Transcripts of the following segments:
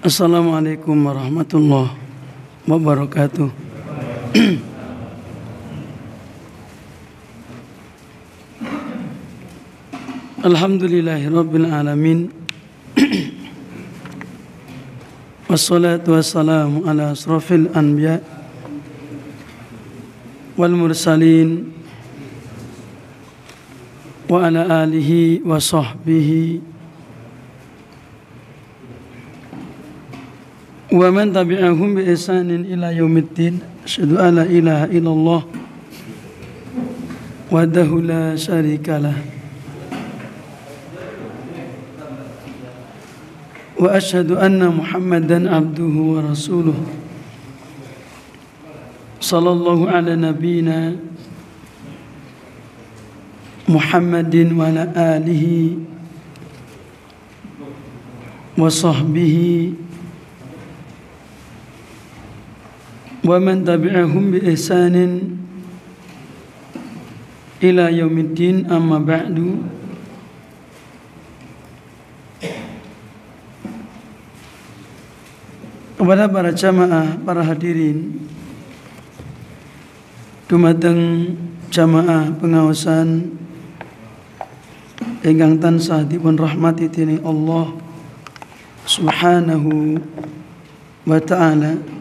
Assalamualaikum warahmatullahi wabarakatuh. Alhamdulillahirabbil alamin. Wassalatu wassalamu ala asrofil anbiya wal mursalin wa ala alihi wa sahbihi wa man tabi'ahum bi ihsanin ila yaumiddin. Asyhadu an la ilaha illallah wahdahu la syarikalah wa asyhadu anna Muhammadan abduhu wa rasuluh. Sallallahu ala nabiyyina Muhammadin wa ala alihi wa sahbihi wa man tabi'ahum bi ihsanin ila yaumiddin, amma ba'du. Kepada para jamaah, para hadirin dumateng jamaah pengaosan ingkang tansah dipun rahmati dening Allah Subhanahu wa ta'ala.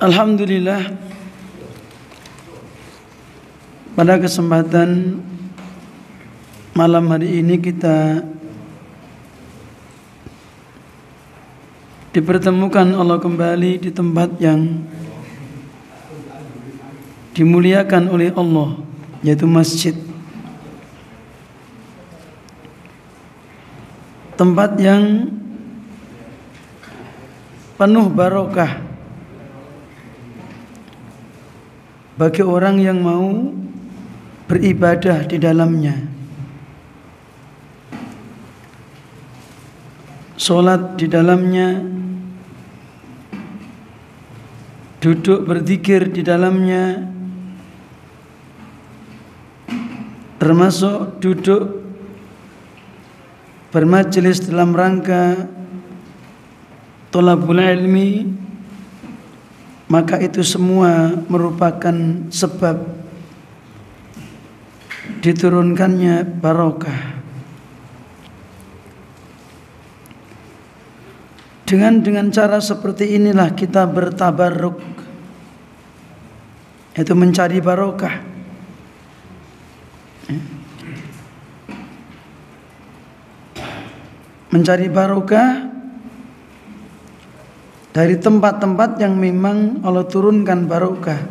Alhamdulillah, pada kesempatan malam hari ini kita dipertemukan Allah kembali di tempat yang dimuliakan oleh Allah, yaitu masjid. Tempat yang penuh barokah bagi orang yang mau beribadah di dalamnya, sholat di dalamnya, duduk berzikir di dalamnya, termasuk duduk bermajelis dalam rangka thalabul ilmi. Maka itu semua merupakan sebab diturunkannya barokah. Dengan cara seperti inilah kita bertabarruk, yaitu mencari barokah. Mencari barokah dari tempat-tempat yang memang Allah turunkan barokah.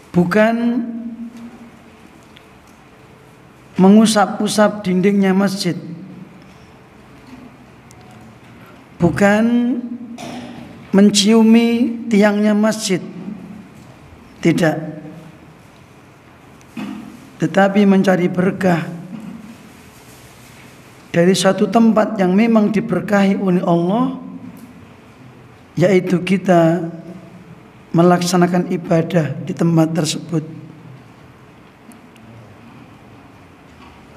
Bukan mengusap-usap dindingnya masjid, bukan menciumi tiangnya masjid, tidak, tetapi mencari berkah dari satu tempat yang memang diberkahi oleh Allah, yaitu kita melaksanakan ibadah di tempat tersebut.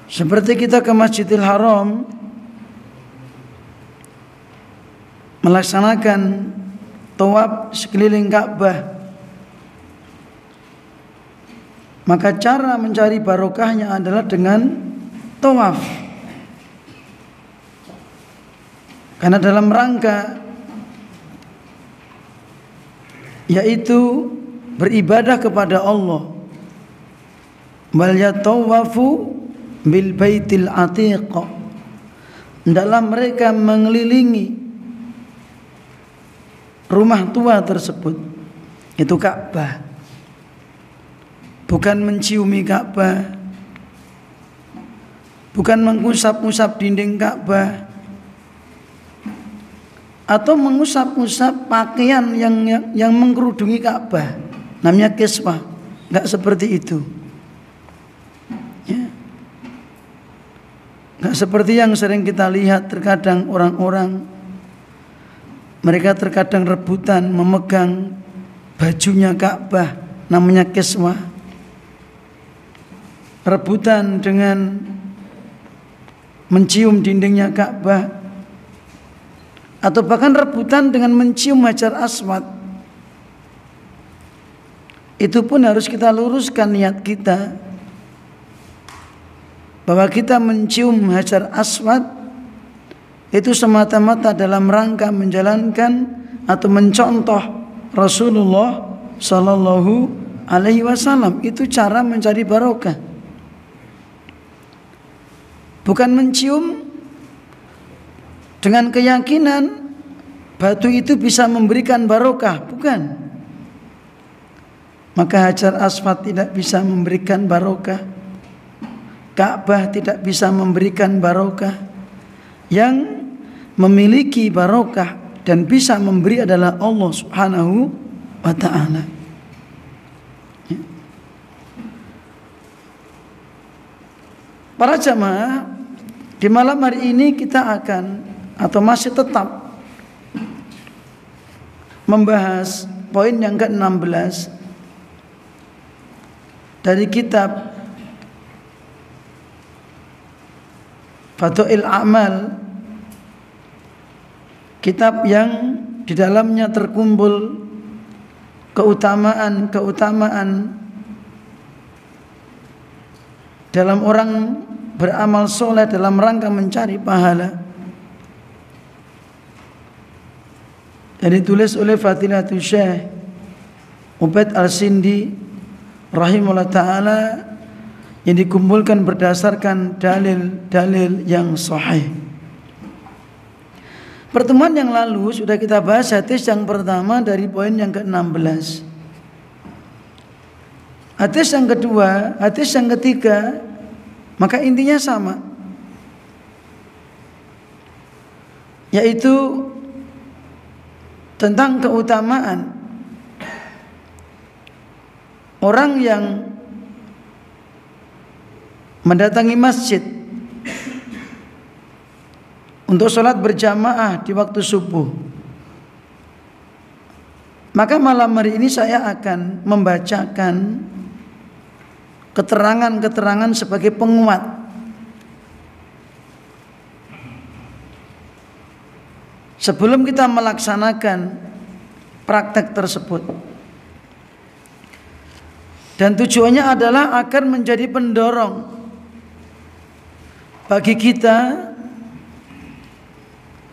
Seperti kita ke Masjidil Haram melaksanakan tawaf sekeliling Ka'bah, maka cara mencari barokahnya adalah dengan tawaf. Karena dalam rangka yaitu beribadah kepada Allah. Wal yatawafu bil baitil atiq. Dalam mereka mengelilingi rumah tua tersebut, itu Ka'bah. Bukan menciumi Ka'bah, bukan mengusap-usap dinding Ka'bah, atau mengusap-usap pakaian yang mengkerudungi Ka'bah, namanya kiswah. Enggak seperti itu, ya. Enggak seperti yang sering kita lihat terkadang orang-orang, mereka terkadang rebutan memegang bajunya Ka'bah, namanya kiswah. rebutan dengan mencium dindingnya Ka'bah, atau bahkan rebutan dengan mencium Hajar Aswad, itu pun harus kita luruskan niat kita, bahwa kita mencium Hajar Aswad itu semata-mata dalam rangka menjalankan atau mencontoh Rasulullah Sallallahu Alaihi Wasallam. Itu cara mencari barokah, bukan mencium dengan keyakinan batu itu bisa memberikan barokah, bukan. Maka Hajar Aswad tidak bisa memberikan barokah, Ka'bah tidak bisa memberikan barokah. Yang memiliki barokah dan bisa memberi adalah Allah Subhanahu wa ta'ala. Para jamaah, di malam hari ini kita akan atau masih tetap membahas poin yang ke-16 dari kitab Fadhail A'mal, kitab yang di dalamnya terkumpul keutamaan-keutamaan dalam orang beramal soleh dalam rangka mencari pahala, yang ditulis oleh Fadilatul Syekh Ubaid Al-Sindi rahimahullah ta'ala, yang dikumpulkan berdasarkan dalil-dalil yang sahih. Pertemuan yang lalu sudah kita bahas hadis yang pertama dari poin yang ke-16. Hadis yang kedua, hadis yang ketiga, maka intinya sama, yaitu tentang keutamaan orang yang mendatangi masjid untuk sholat berjamaah di waktu subuh. Maka malam hari ini saya akan membacakan keterangan-keterangan sebagai penguat sebelum kita melaksanakan praktek tersebut. Dan tujuannya adalah agar menjadi pendorong bagi kita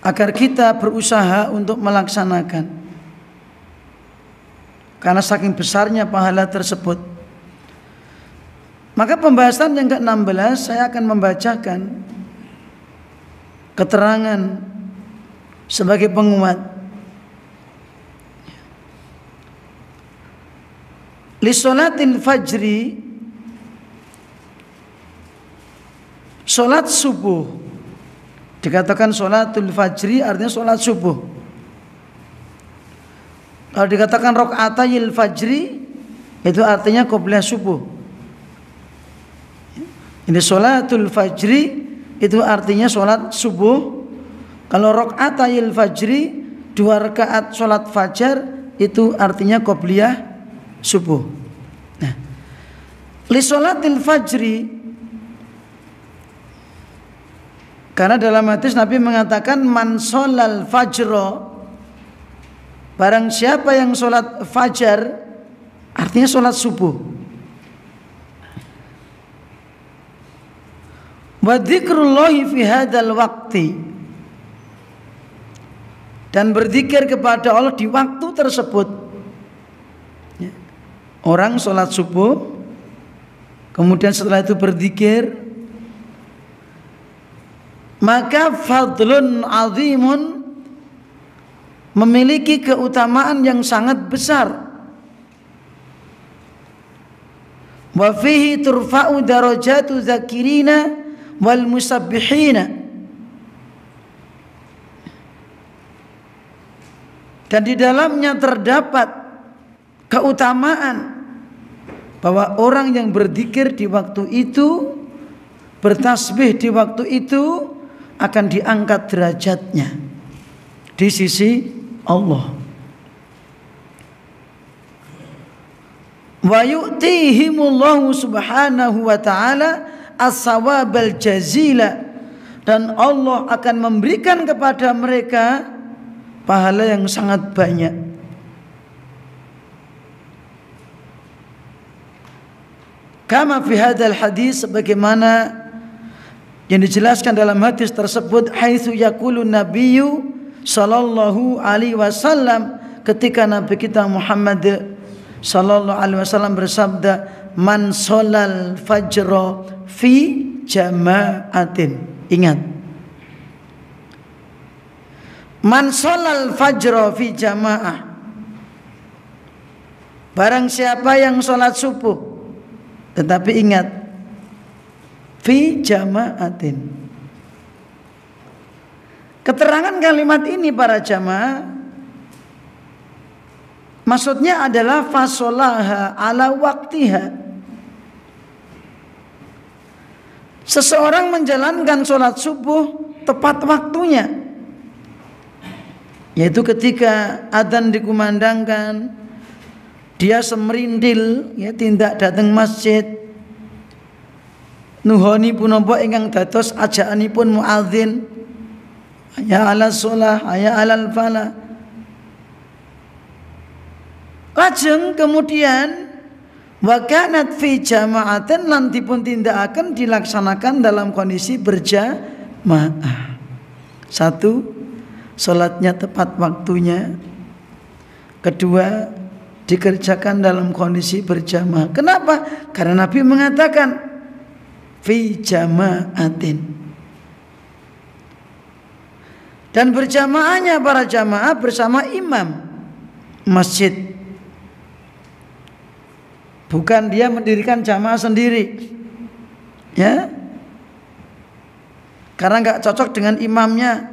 agar kita berusaha untuk melaksanakan, karena saking besarnya pahala tersebut. Maka pembahasan yang ke-16 saya akan membacakan keterangan sebagai penguat. Li sholatil fajri, sholat subuh. Dikatakan sholatul fajri artinya sholat subuh. Kalau dikatakan rakaatayil fajri, itu artinya qobliyah subuh. Ini sholatul fajri itu artinya sholat subuh. Kalau rakaatayil fajri, 2 rakaat sholat fajar, itu artinya qobliyah subuh. Nah, li sholatil fajri, karena dalam hadis Nabi mengatakan man sholal fajro, barang siapa yang sholat fajar, artinya sholat subuh. Wa dzikrullahi fi hadzal waqti, dan berzikir kepada Allah di waktu tersebut. Orang sholat subuh, kemudian setelah itu berzikir, maka fadlun azimun, memiliki keutamaan yang sangat besar. Wa fihi turfa'u darajatu dzakirina wal musabbihina, dan di dalamnya terdapat keutamaan bahwa orang yang berzikir di waktu itu, bertasbih di waktu itu, akan diangkat derajatnya di sisi Allah. wa yu'tihimullahu subhanahu wa ta'ala as-sawabal jazila, dan Allah akan memberikan kepada mereka pahala yang sangat banyak. Kama fi hadzal hadis, sebagaimana yang dijelaskan dalam hadis tersebut, haitsu yaqulu nabiyyu sallallahu alaihi wasallam, ketika Nabi kita Muhammad sallallahu alaihi wasallam bersabda, man sholal fajra fi jama'atin. Ingat, man sholal fajra fi jama'ah, barang siapa yang sholat subuh, tetapi ingat, fi jama'atin. Keterangan kalimat ini para jamaah, maksudnya adalah fasolaha ala waktiha. Seseorang menjalankan sholat subuh tepat waktunya, yaitu ketika adzan dikumandangkan, dia semerintil, ya, tindak datang masjid, nuhoni punapa ingkang dados ajakanipun muadzin, ya ala sholah, ya alal falah. Lajeng kemudian wa kanat fi jama'atin, lan dipun tindakaken dilaksanakan dalam kondisi berjamaah. Satu, salatnya tepat waktunya. Kedua, dikerjakan dalam kondisi berjamaah. Kenapa? Karena Nabi mengatakan fi jama'atin. Dan berjamaahnya para jamaah bersama imam masjid. Bukan dia mendirikan jamaah sendiri, ya, karena nggak cocok dengan imamnya.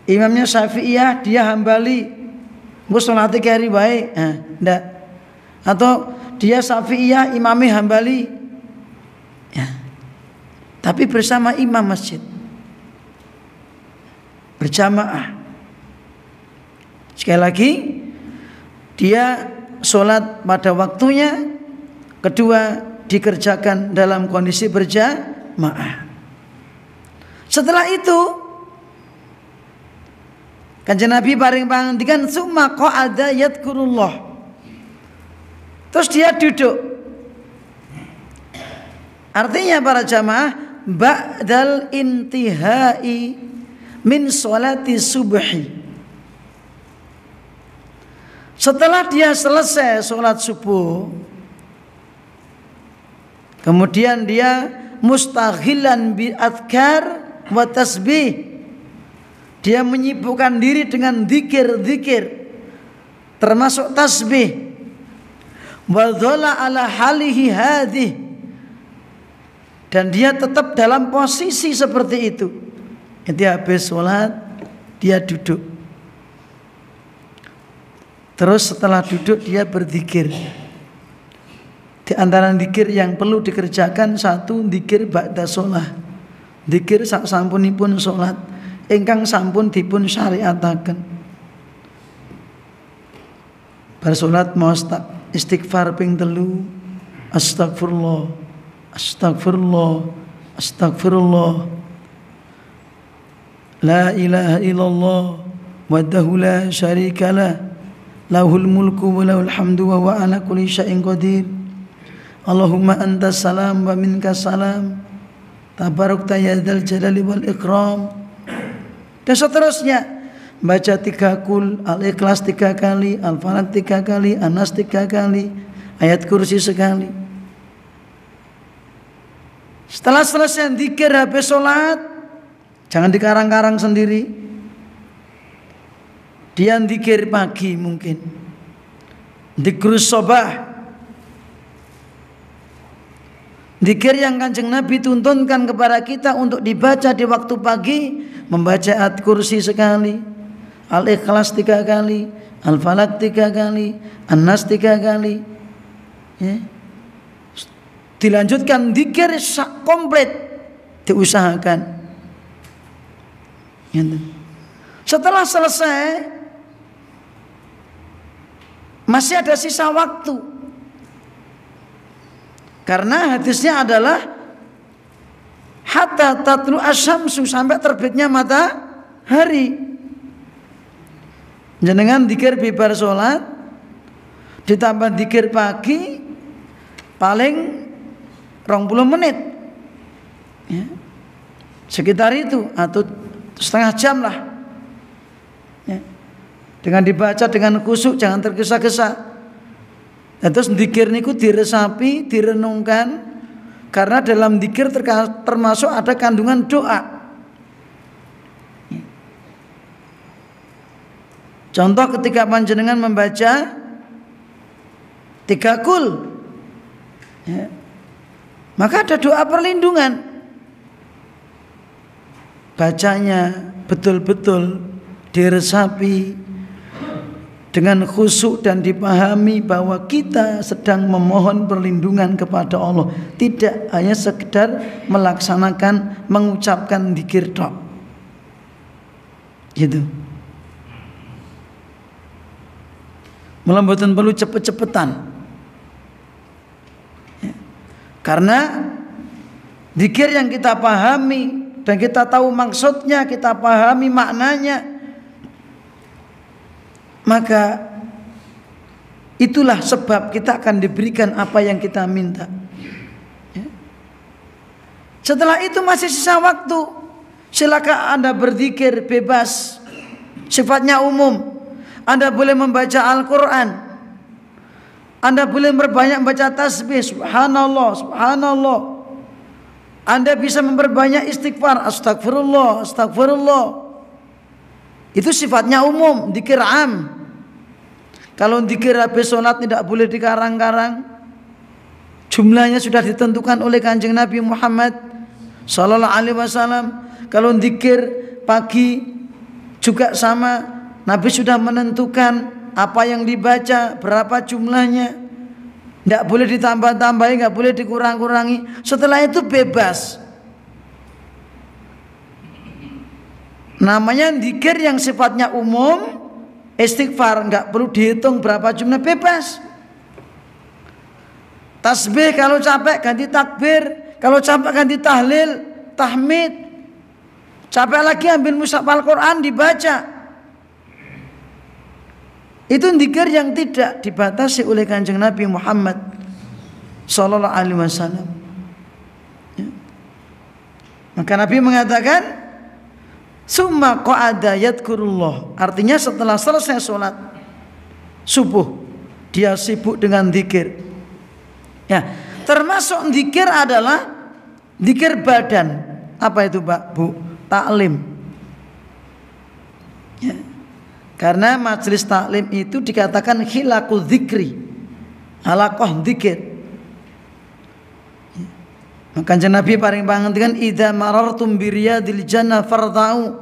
Imamnya Syafi'iyah, dia Hambali, gue sholat kari baik, enggak. Atau dia Syafi'iyah, imamnya Hambali, ya. Tapi bersama imam masjid, berjamaah. Sekali lagi, dia sholat pada waktunya. Kedua, dikerjakan dalam kondisi berjamaah. Setelah itu Kanjeng Nabi paring pangandikan summa qa'ada yadhkurullah. Terus dia duduk. Artinya para jamaah, ba'dal intihai min sholati subhi. Setelah dia selesai sholat subuh, kemudian dia mustaghilan bi adhkar wa tasbih. Dia menyibukkan diri dengan zikir-zikir, termasuk tasbih. Wa dhalla ala halihi hadhi, dan dia tetap dalam posisi seperti itu. Jadi habis sholat dia duduk. Terus setelah duduk dia berzikir. Di antara zikir yang perlu dikerjakan, satu, zikir ba'da sholat, zikir sak sampunipun sholat, ingkang sampun dipun syariataken. Bar sholat mau istighfar ping 3, astagfirullah, astagfirullah, astagfirullah, la ilaha illallah wahdahu la syarikalah, lahul mulku wa lahul hamdu wa huwa ala kulli syai'in qadir. Allahumma antas salam wa minkas salam, tabarakta ya dzal jalali wal ikram. Dan seterusnya, baca 3 kul, al-ikhlas 3 kali, al-falaq 3 kali, an-nas 3 kali, ayat kursi sekali. Setelah selesai zikir habis sholat, jangan dikarang-karang sendiri. Dia zikir pagi mungkin, zikrus sobah, zikir yang Kanjeng Nabi tuntunkan kepada kita untuk dibaca di waktu pagi. Membaca ayat kursi sekali, al-ikhlas 3 kali, al-falaq 3 kali, an-nas 3 kali, ya. Dilanjutkan zikir komplit, diusahakan, ya. Setelah selesai, Masih ada sisa waktu. Karena hadisnya adalah hatta tatlu asyamsu, sampai terbitnya matahari. Jenengan dzikir bibar salat ditambah dzikir pagi paling 20 menit. Ya. Sekitar itu atau setengah jam lah. Ya. Dengan dibaca dengan khusyuk, jangan tergesa-gesa. Terus dzikir niku diresapi, direnungkan, karena dalam dzikir termasuk ada kandungan doa. Contoh ketika panjenengan membaca 3 kul, ya, maka ada doa perlindungan. Bacanya betul-betul diresapi dengan khusyuk dan dipahami bahwa kita sedang memohon perlindungan kepada Allah, tidak hanya sekedar melaksanakan, mengucapkan dzikir tok. Gitu. Malah mboten perlu cepet-cepetan. Ya. Karena dzikir yang kita pahami dan kita tahu maksudnya, kita pahami maknanya, maka itulah sebab kita akan diberikan apa yang kita minta. Ya. Setelah itu masih sisa waktu. Silakan Anda berzikir bebas, sifatnya umum. Anda boleh membaca Al-Quran, Anda boleh berbanyak membaca tasbih, subhanallah, subhanallah. Anda bisa memperbanyak istighfar, astagfirullah, astagfirullah. Itu sifatnya umum, dzikir am. Kalau dzikir habis sholat tidak boleh dikarang-karang. Jumlahnya sudah ditentukan oleh Kanjeng Nabi Muhammad sallallahu alaihi wasallam. Kalau dzikir pagi juga sama, Nabi sudah menentukan apa yang dibaca, berapa jumlahnya. Tidak boleh ditambah-tambahi, tidak boleh dikurang-kurangi. Setelah itu bebas. Namanya dzikir yang sifatnya umum, istighfar, nggak perlu dihitung berapa jumlah, bebas. Tasbih kalau capek ganti takbir, kalau capek ganti tahlil, tahmid. Capek lagi ambil mushaf Al-Quran dibaca. Itu dzikir yang tidak dibatasi oleh Kanjeng Nabi Muhammad sallallahu alaihi wasallam. Ya. Maka Nabi mengatakan summa qa'ada yadhkurullah, artinya setelah selesai sholat subuh dia sibuk dengan dzikir. Ya, termasuk dzikir adalah dzikir badan. Apa itu, Pak, Bu? Taklim. Ya. Karena majelis taklim itu dikatakan khilaqu dzikri, halaqah dzikir. Maka Kanjeng Nabi paling pangandikan idza marartum biriyadil jannah fardau.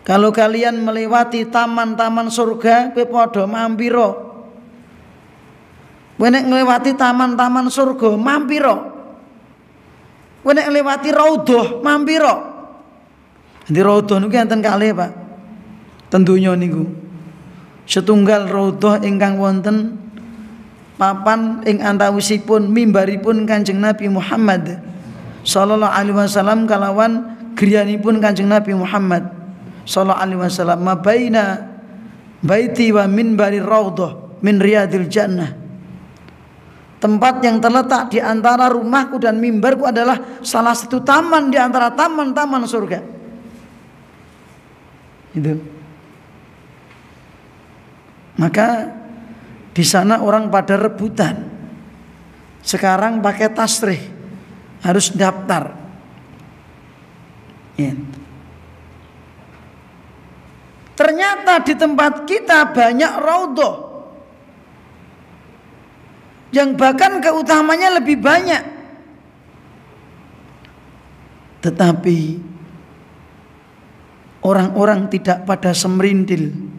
Kalau kalian melewati taman-taman surga, kowe padha mampira. Kowe nek nglewati taman-taman surga, mampira. Kowe nek nglewati raudhah, mampira. Di raudhah niku enten kalih, Pak. Tentunya niku setunggal raudhah ingkang wonten papan ing antawisipun mimbaripun Kanjeng Nabi Muhammad sallallahu alaihi wasallam kalawan griyanipun Kanjeng Nabi Muhammad sallallahu alaihi wasallam, mabaina baiti wa minbari raudhah min riyadil jannah. Tempat yang terletak di antara rumahku dan mimbarku adalah salah satu taman di antara taman-taman surga. Itu. Maka di sana orang pada rebutan. Sekarang pakai tasrih, harus daftar. Ya. Ternyata di tempat kita banyak raudhah yang bahkan keutamanya lebih banyak. Tetapi orang-orang tidak pada semerindil.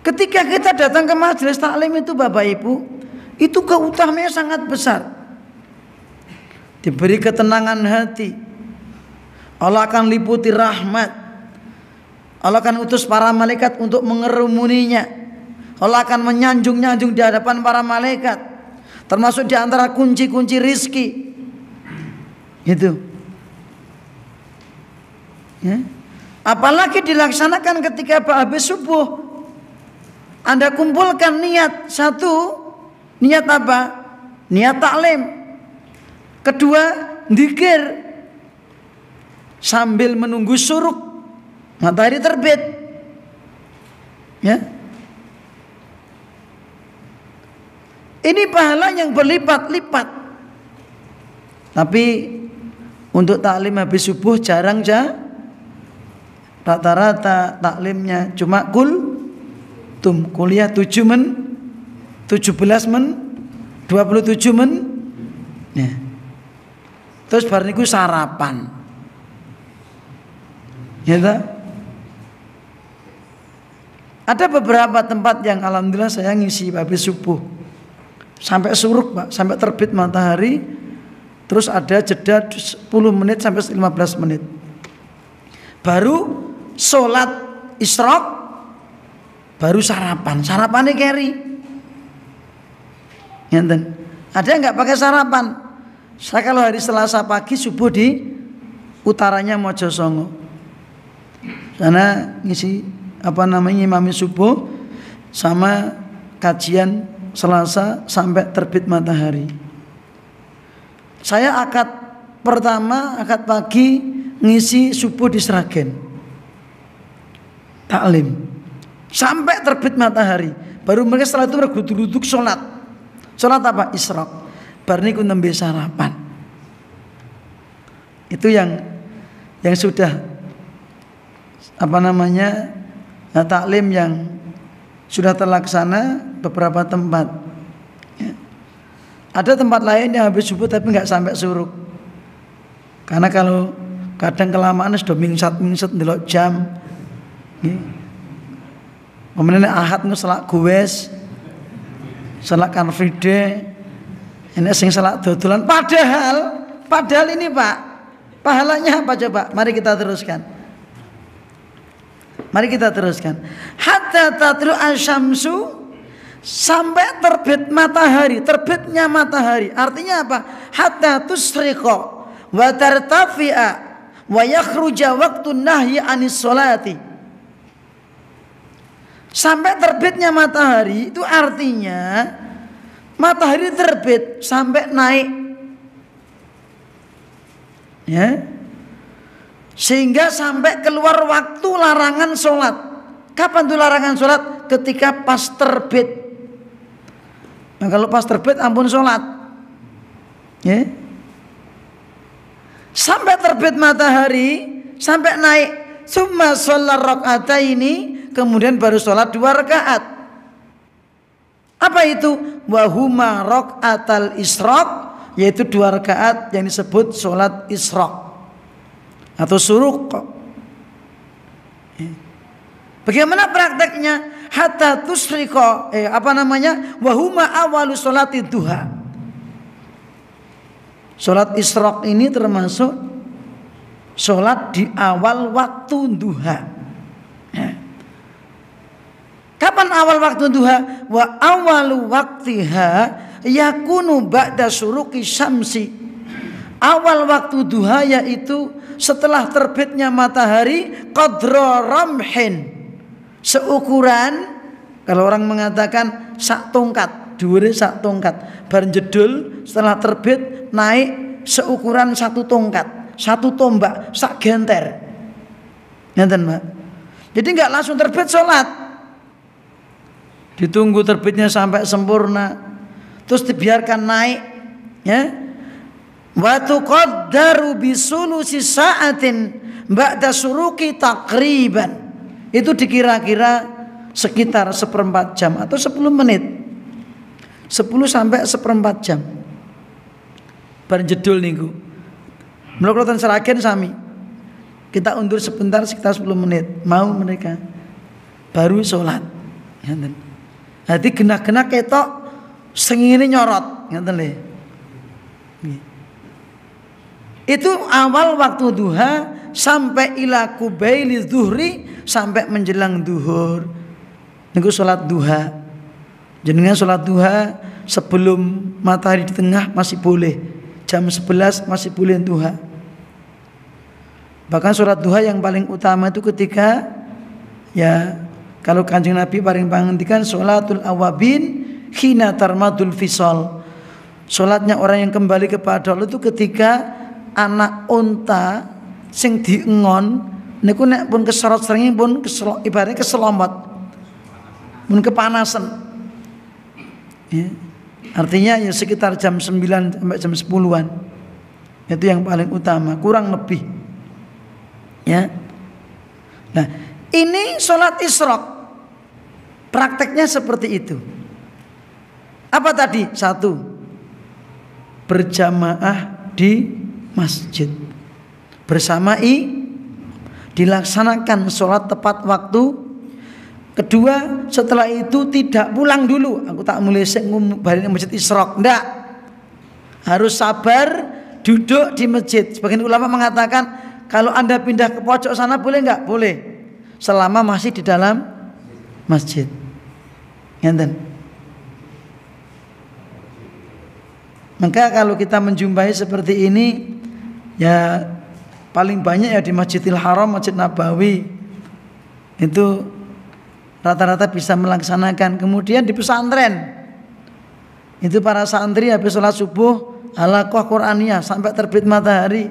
Ketika kita datang ke majelis taklim itu, Bapak Ibu, itu keutamaannya sangat besar. Diberi ketenangan hati. Allah akan liputi rahmat. Allah akan utus para malaikat untuk mengerumuninya. Allah akan menyanjung-nyanjung di hadapan para malaikat, termasuk di antara kunci-kunci rizki. Itu ya. Apalagi dilaksanakan ketika habis subuh. Anda kumpulkan niat satu, niat apa? Niat taklim. Kedua, dzikir sambil menunggu syuruk matahari terbit. Ya. Ini pahala yang berlipat-lipat. Tapi untuk taklim habis subuh jarang ya. Rata-rata taklimnya cuma kuliah 17 men 27 men ya. Terus bar niku sarapan ya tak? Ada beberapa tempat yang alhamdulillah saya ngisi habis subuh sampai suruk Pak, sampai terbit matahari. Terus ada jeda 10 menit sampai 15 menit baru sholat isyraq, baru sarapannya keri. Ngenten. Ada yang nggak pakai sarapan? Saya kalau hari Selasa pagi subuh di utaranya Mojosongo, sana ngisi imami subuh sama kajian Selasa sampai terbit matahari. Saya akad pagi ngisi subuh di Sragen. Taklim sampai terbit matahari, baru mereka setelah itu duduk sholat apa? Isyraq. Bar niku nembe sarapan. Itu yang sudah taklim yang sudah terlaksana beberapa tempat ya. Ada tempat lain yang habis subuh tapi nggak sampai suruk, karena kalau kadang kelamaan sudah mingsat ndelok jam. Kemudian ahad ngeselak guwes, selak Car Free Day, ini sing selak dodolan. Padahal ini Pak, pahalanya apa coba? Mari kita teruskan. Hatta tatlu asyamsu, sampai terbit matahari. Terbitnya matahari artinya apa? Hatta tusriqa wa tartafi'a wa yakhruja waqtun nahyi anis sholati. Sampai terbitnya matahari itu artinya matahari terbit sampai naik ya, sehingga sampai keluar waktu larangan sholat. Kapan tuh larangan sholat? Ketika pas terbit. Nah kalau pas terbit ampun sholat ya. Sampai terbit matahari, sampai naik. Summa sholat rakaataini, kemudian baru sholat 2 rakaat. Apa itu? Wahuma rakaatal isyraq, yaitu 2 rakaat yang disebut sholat isyraq atau suruq. Bagaimana prakteknya? Hatta tusriqa wahuma awalu sholati duha. Sholat isyraq ini termasuk sholat di awal waktu duha ya. Kapan awal waktu duha? Wa awalu waktiha yakunu ba'da syuruqi syamsi. Awal waktu duha yaitu setelah terbitnya matahari qadra ramhin, seukuran, kalau orang mengatakan sak tongkat, dhuwure sak tongkat, bar jedul setelah terbit naik seukuran 1 tongkat, 1 tombak, sak genter. Ngeten, Pak. Jadi enggak langsung terbit sholat, ditunggu terbitnya sampai sempurna, terus dibiarkan naik ya. Wa tuqaddaru bisulusi sa'atin ba'da suruki takriban. Itu dikira-kira sekitar 1/4 jam atau 10 menit. 10 sampai 1/4 jam. Bar jedul niku. Mlokroten Sragen sami. Kita undur sebentar sekitar 10 menit. Mau mereka baru sholat. Ngeten. Hati genah-genah ketok sing ngene nyorot, ngeten lho. Itu awal waktu duha sampai ila kubaili zuhri, sampai menjelang duhur. Niku salat duha. Jenengan salat duha sebelum matahari di tengah masih boleh. Jam 11 masih boleh duha. Bahkan salat duha yang paling utama itu ketika ya kalau Kanjeng Nabi paling pangandikan sholatul awabin hina tarmadul fisal. Salatnya orang yang kembali kepada Allah itu ketika anak unta sing diengon niku nek pun kesorot srengenge pun ibaratnya keselomot. Pun kepanasan. Ya. Artinya ya sekitar jam 9 sampai jam 10-an. Itu yang paling utama, kurang lebih. Ya. Nah, ini sholat isyraq. Prakteknya seperti itu. Apa tadi? 1. Berjamaah di masjid. Bersamai dilaksanakan sholat tepat waktu. Kedua, setelah itu tidak pulang dulu. Aku tak mulai balik masjid isyraq. Enggak. Harus sabar duduk di masjid. Sebagian ulama mengatakan kalau Anda pindah ke pojok sana boleh enggak? Boleh. Selama masih di dalam masjid. Ngeten. Maka kalau kita menjumpai seperti ini ya paling banyak ya di Masjidil Haram, Masjid Nabawi. Itu rata-rata bisa melaksanakan. Kemudian di pesantren itu para santri habis sholat subuh halaqah Qur'aniyah sampai terbit matahari.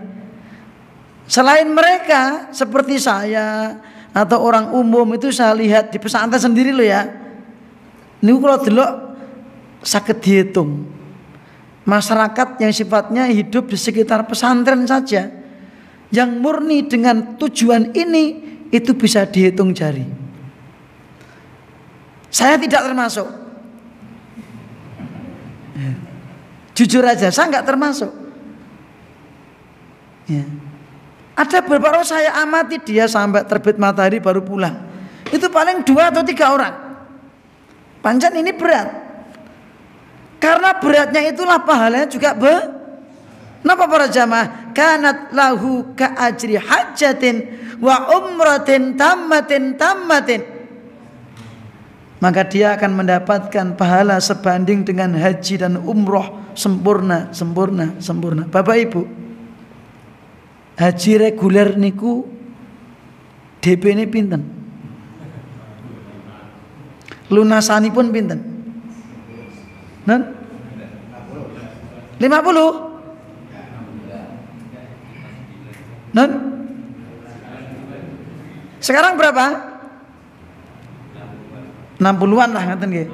Selain mereka seperti saya atau orang umum itu saya lihat di pesantren sendiri loh ya. Ini kalau delok saged dihitung. Masyarakat yang sifatnya hidup di sekitar pesantren saja yang murni dengan tujuan ini itu bisa dihitung jari. Saya tidak termasuk. Jujur aja, saya nggak termasuk. Ya. Ada beberapa orang saya amati dia sampai terbit matahari baru pulang. Itu paling 2 atau 3 orang. Pancen ini berat. Karena beratnya itulah pahalanya juga Napa para jamaah? Kanat lahu ka ajri hajjatin wa umratin tammatin. Maka dia akan mendapatkan pahala sebanding dengan haji dan umroh sempurna. Bapak Ibu, haji reguler niku DP ini pinten? Lunasani pun pinten? Non? 50? Non? Sekarang berapa? 60-an lah ngaten nggih.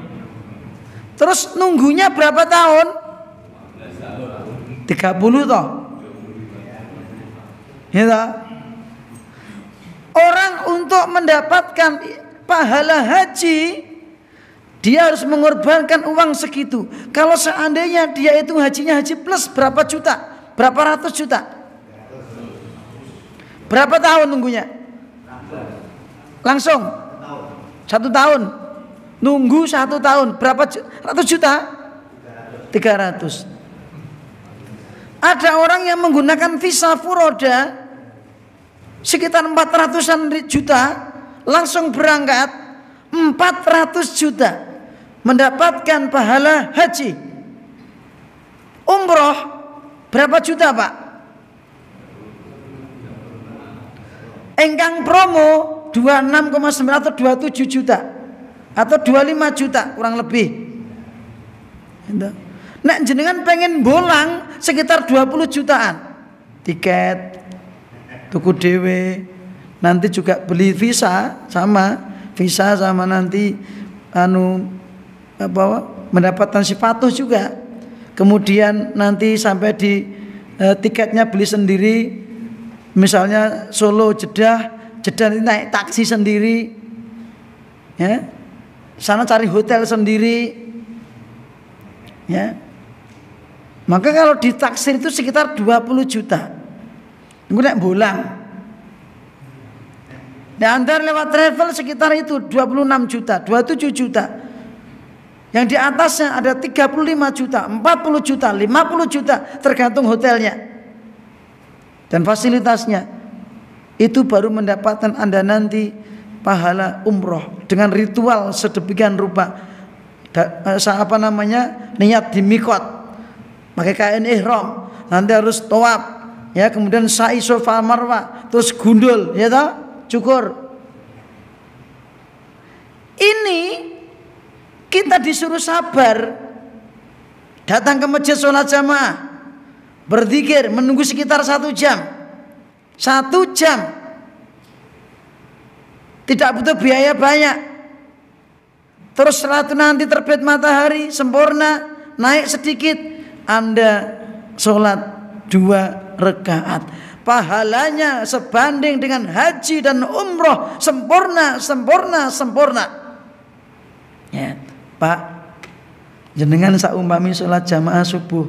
Terus nunggunya berapa tahun? 30 toh. Ya toh? Orang untuk mendapatkan pahala haji dia harus mengorbankan uang segitu. Kalau seandainya dia itu hajinya haji plus berapa juta? Berapa ratus juta? Berapa tahun nunggunya? Langsung 1 tahun. Nunggu 1 tahun. Berapa ratus juta? 300. Ada orang yang menggunakan visa furoda sekitar 400-an juta, langsung berangkat 400 juta mendapatkan pahala haji. Umroh berapa juta Pak? Engkang promo 26,9 atau 27 juta atau 25 juta kurang lebih. Nek jenengan pengen bolang sekitar 20 jutaan. Tiket, tuku dewe, nanti juga beli visa sama nanti mendapatkan sifatus juga. Kemudian nanti sampai di tiketnya beli sendiri. Misalnya Solo Jeddah nanti naik taksi sendiri. Ya. Sana cari hotel sendiri. Ya. Maka kalau ditaksir itu sekitar 20 juta. Itu nek bolang. Nah, antar lewat travel sekitar itu 26 juta, 27 juta. Yang di atasnya ada 35 juta, 40 juta, 50 juta tergantung hotelnya dan fasilitasnya. Itu baru mendapatkan Anda nanti pahala umroh dengan ritual sedemikian rupa. Niat di mikot, pakai kain ihram, nanti harus tawaf, ya, kemudian sa'i Safa Marwah, terus gundul, ya toh, cukur. Ini kita disuruh sabar, datang ke masjid sholat jamaah, berzikir, menunggu sekitar 1 jam, 1 jam, tidak butuh biaya banyak. Terus setelah itu nanti terbit matahari sempurna, naik sedikit, Anda sholat 2 rakaat. Pahalanya sebanding dengan haji dan umroh, sempurna. Ya, Pak, jenengan saumpami sholat jamaah subuh,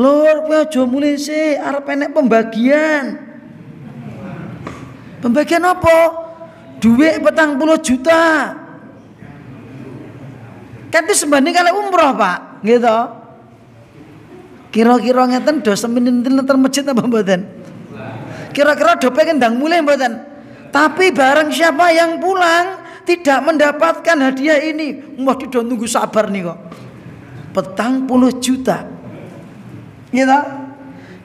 lur kowe aja mulih sih, arep enek pembagian. Pembagian apa? Duit 40 juta. Kan itu sebanding kalau umroh, Pak, gitu. Kira-kira ngeten do seminten masjid apa mboten? Kira-kira do pengen ndang mulih mboten? Tapi barang siapa yang pulang tidak mendapatkan hadiah ini, wah do nunggu sabar nih kok. 40 juta. Gitu.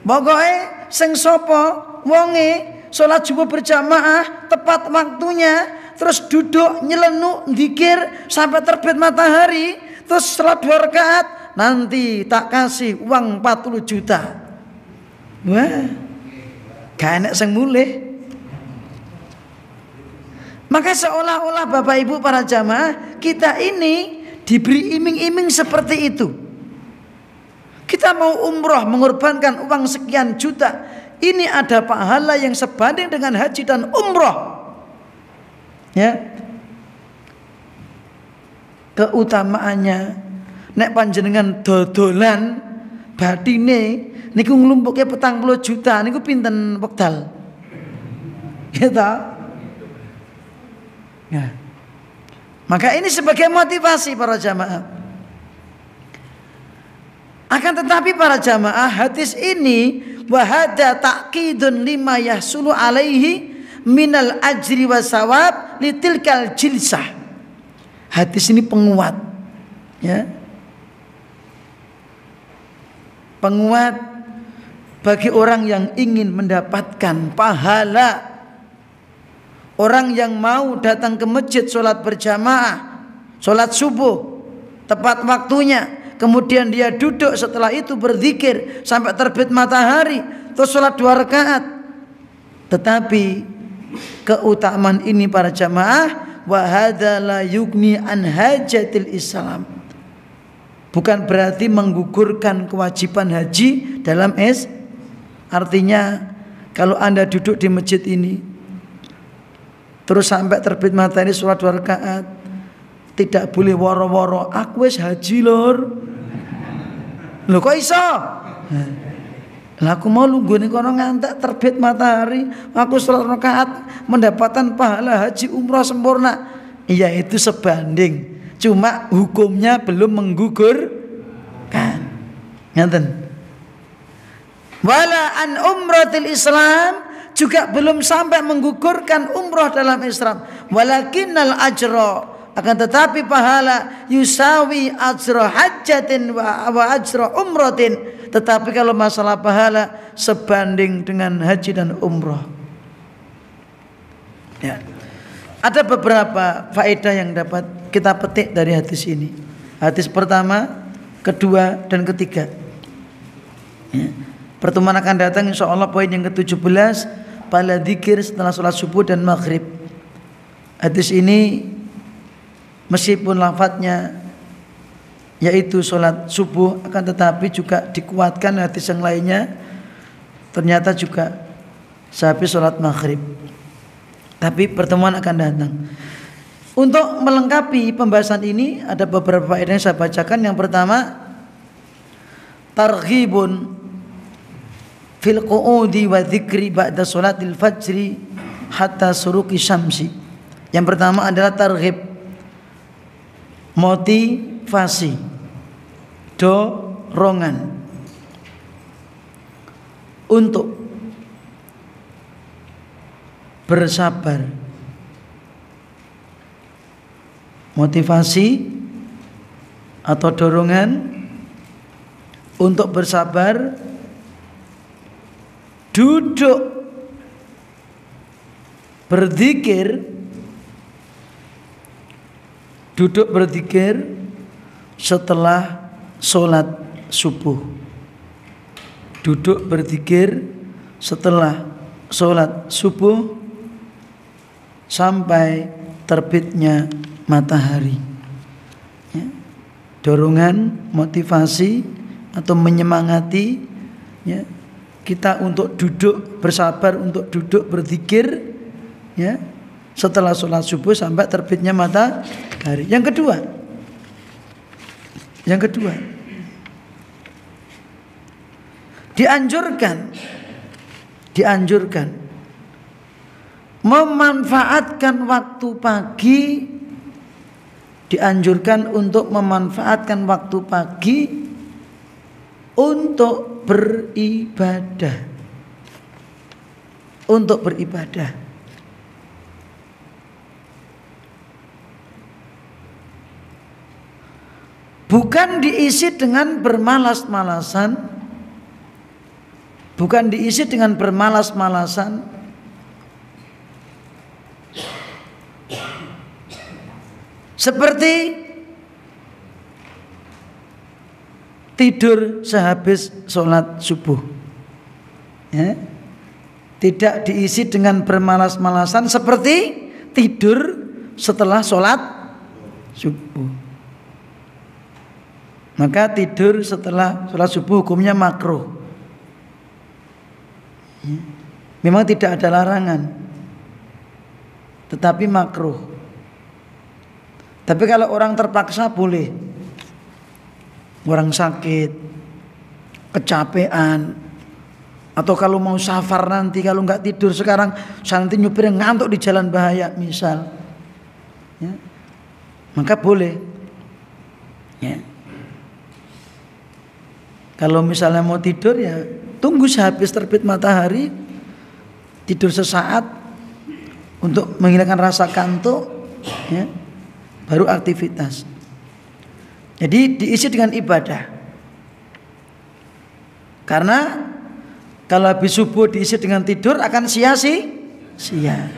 Pokoknya sing sapa wonge salat subuh berjamaah tepat waktunya, terus duduk nyelenuk dzikir sampai terbit matahari, terus salat 2 rakaat, nanti tak kasih uang 40 juta. Wah, gak enak sing mulih. Maka seolah-olah Bapak Ibu para jamaah, kita ini diberi iming-iming seperti itu. Kita mau umroh mengorbankan uang sekian juta, ini ada pahala yang sebanding dengan haji dan umroh. Ya, keutamaannya nek panjenengan dodolan batine niku nglumpuke 40 juta niku pinten wekdal, gitu. Ya. Maka ini sebagai motivasi para jamaah. Akan tetapi para jamaah, hadis ini wahada ta'kidun lima yahsulu alaihi minal ajri wa sawab litilkal jilsah. Hadis ini penguat, ya, penguat bagi orang yang ingin mendapatkan pahala. Orang yang mau datang ke masjid sholat berjamaah, sholat subuh tepat waktunya, kemudian dia duduk, setelah itu berzikir sampai terbit matahari, terus sholat 2 rakaat. Tetapi keutamaan ini para jamaah, wa hadza la yugni an hajatil Islam, bukan berarti menggugurkan kewajiban haji dalam artinya kalau Anda duduk di masjid ini terus sampai terbit matahari sholat 2 rakaat, tidak boleh woro-woro, aku wis haji lur. Lho kok iso? Lah aku mau lungguh ning kono ngantek terbit matahari, aku sholat rakaat mendapatkan pahala haji umrah sempurna. Iya, itu sebanding, cuma hukumnya belum menggugurkan. Ngeten. Wala an umratil Islam, juga belum sampai menggugurkan umrah dalam Islam. Walakinnal ajra, akan tetapi pahala yusawi ajra hajjatin wa ajra umratin, tetapi kalau masalah pahala sebanding dengan haji dan umrah. Ya. Ada beberapa faedah yang dapat kita petik dari hadis ini. Hadis pertama, kedua, dan ketiga. Ya. Pertemuan akan datang insyaallah poin yang ke-17, pada zikir setelah sholat subuh dan maghrib. Hadis ini meskipun lafadznya yaitu sholat subuh, akan tetapi juga dikuatkan hadis yang lainnya, ternyata juga sehabis sholat maghrib. Tapi pertemuan akan datang. Untuk melengkapi pembahasan ini ada beberapa faedah yang saya bacakan. Yang pertama, targhibun fil qu'udi wa dzikri ba'da sholatil fajri hatta suruqi syamsi. Yang pertama adalah targhib, motivasi, dorongan untuk bersabar motivasi atau dorongan untuk bersabar, duduk berzikir setelah sholat subuh. Duduk berzikir setelah sholat subuh sampai terbitnya matahari. Ya. Dorongan, motivasi atau menyemangati ya, kita untuk duduk bersabar, untuk duduk berzikir ya, setelah sholat subuh sampai terbitnya matahari. Yang kedua, dianjurkan memanfaatkan waktu pagi, dianjurkan untuk memanfaatkan waktu pagi untuk beribadah. Bukan diisi dengan bermalas-malasan, seperti tidur sehabis sholat subuh ya. Tidak diisi dengan bermalas-malasan seperti tidur setelah sholat subuh. Maka tidur setelah sholat subuh hukumnya makruh. Memang tidak ada larangan, tetapi makruh. Tapi kalau orang terpaksa boleh. Orang sakit, kecapean, atau kalau mau safar nanti, kalau nggak tidur sekarang, nanti nyupir ngantuk di jalan bahaya misal ya, maka boleh ya. Kalau misalnya mau tidur ya tunggu sehabis terbit matahari, tidur sesaat untuk menghilangkan rasa kantuk ya, baru aktivitas. Jadi diisi dengan ibadah. Karena kalau habis subuh diisi dengan tidur akan sia-sia.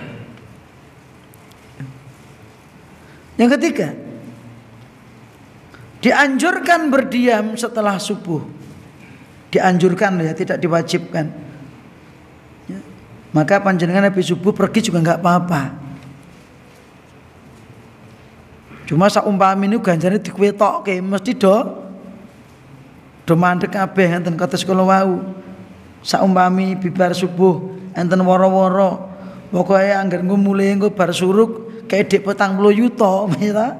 Yang ketiga, dianjurkan berdiam setelah subuh. Dianjurkan ya, tidak diwajibkan ya. Maka panjenengan habis subuh pergi juga enggak apa-apa. Cuma saumpami niku ganjane dikwetokke mesti do mandek kabeh enten kados kula wau. Saumpami bibar subuh enten woro-woro, pokoke angger mulai engko bar suruk kayak dik 40 yuta ya.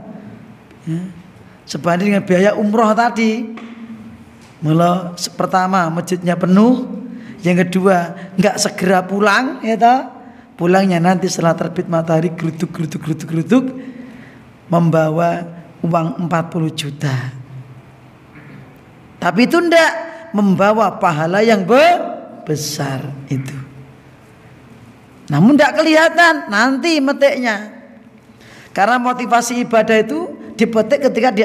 Sebanding dengan biaya umroh tadi. Mula pertama masjidnya penuh, yang kedua enggak segera pulang ya toh. Pulangnya nanti setelah terbit matahari geruduk membawa uang 40 juta. Tapi itu ndak membawa pahala yang besar itu. Namun ndak kelihatan nanti metiknya. Karena motivasi ibadah itu dipetik ketika di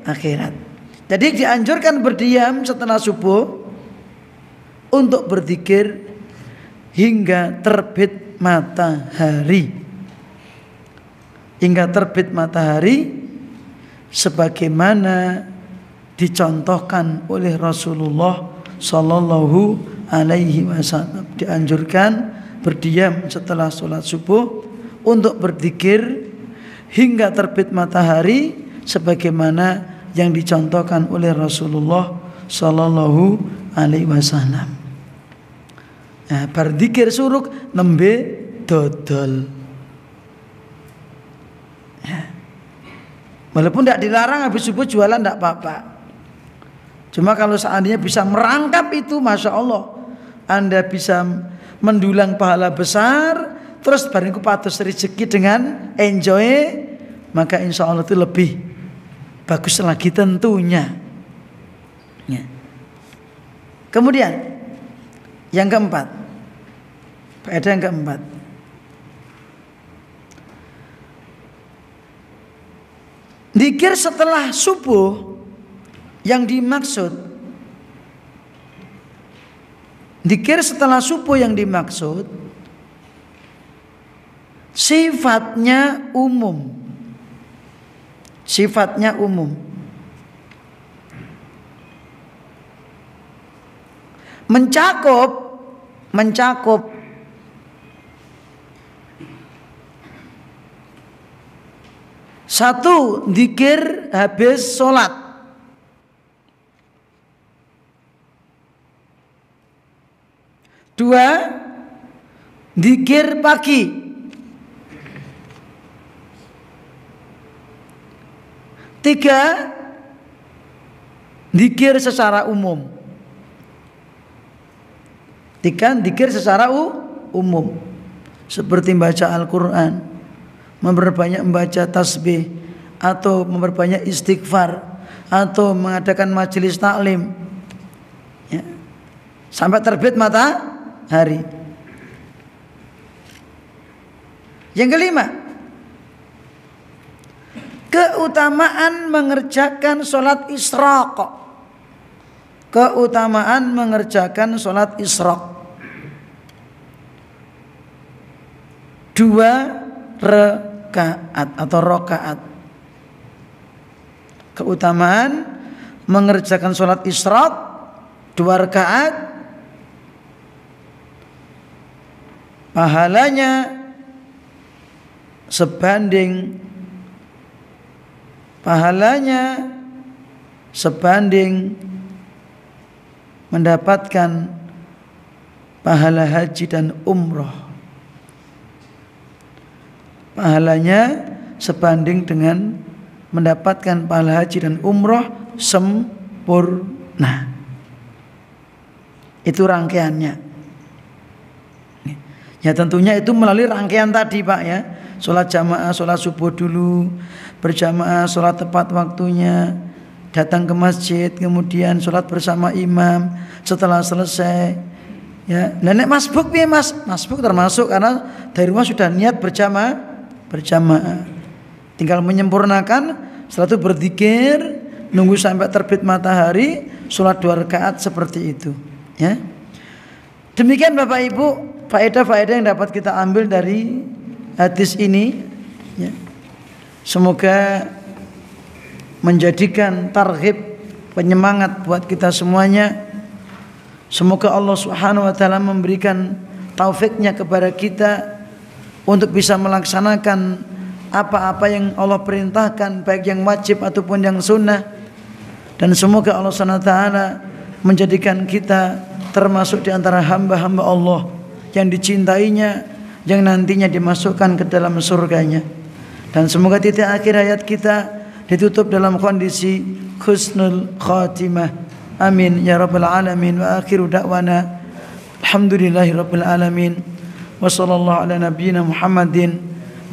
akhirat. Jadi dianjurkan berdiam setelah subuh untuk berzikir hingga terbit matahari. Hingga terbit matahari sebagaimana dicontohkan oleh Rasulullah Sallallahu Alaihi Wasallam. Dianjurkan berdiam setelah sholat subuh untuk berzikir hingga terbit matahari sebagaimana yang dicontohkan oleh Rasulullah Sallallahu Alaihi Wasallam. Nah, berzikir suruk nembe dodol. Ya. Walaupun tidak dilarang habis subuh jualan tidak apa-apa. Cuma kalau seandainya bisa merangkap itu, masya Allah, Anda bisa mendulang pahala besar. Terus barangku patus rezeki dengan enjoy, maka insya Allah itu lebih bagus lagi tentunya ya. Kemudian yang keempat, faedah yang keempat, Zikir setelah subuh yang dimaksud, zikir setelah subuh yang dimaksud sifatnya umum. Sifatnya umum. Mencakup satu, zikir habis sholat. Dua, zikir pagi. Tiga, zikir secara umum. Tiga, zikir secara umum. Seperti membaca Al-Quran, memperbanyak membaca tasbih, atau memperbanyak istighfar, atau mengadakan majelis taklim, ya, sampai terbit matahari. Yang kelima, keutamaan mengerjakan sholat isyraq. Keutamaan mengerjakan sholat isyraq. 2 rakaat atau rakaat. Keutamaan mengerjakan sholat isyraq 2 rakaat, pahalanya sebanding mendapatkan pahala haji dan umroh. Pahalanya sebanding dengan mendapatkan pahala haji dan umroh sempurna. Itu rangkaiannya. Ya tentunya itu melalui rangkaian tadi Pak ya. Sholat jamaah, sholat subuh dulu, berjamaah, sholat tepat waktunya, datang ke masjid, kemudian sholat bersama imam. Setelah selesai, ya, nenek masbuk piye Mas? Masbuk termasuk karena dari rumah sudah niat berjamaah. Tinggal menyempurnakan, setelah itu berzikir, nunggu sampai terbit matahari, sholat 2 rakaat seperti itu. Ya, demikian Bapak Ibu faedah-faedah yang dapat kita ambil dari hadis ini. Ya. Semoga menjadikan targhib, penyemangat buat kita semuanya. Semoga Allah Subhanahu wa taala memberikan taufiknya kepada kita untuk bisa melaksanakan apa-apa yang Allah perintahkan, baik yang wajib ataupun yang sunnah. Dan semoga Allah Subhanahu wa taala menjadikan kita termasuk di antara hamba-hamba Allah yang dicintainya, yang nantinya dimasukkan ke dalam surganya. Dan semoga titik akhir hayat kita ditutup dalam kondisi husnul khatimah. Amin ya rabbal alamin. Wa akhiru da'wana alhamdulillahi rabbil alamin. Wa sallallahu ala nabiyyina Muhammadin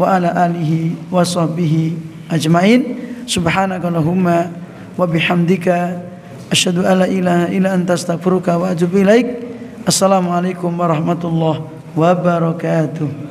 wa ala alihi wa sahbihi ajmain. Subhanakallahumma wa bihamdika asyhadu an la ilaha illa anta astaghfiruka wa atubu ilaik. Assalamualaikum warahmatullahi wabarakatuh.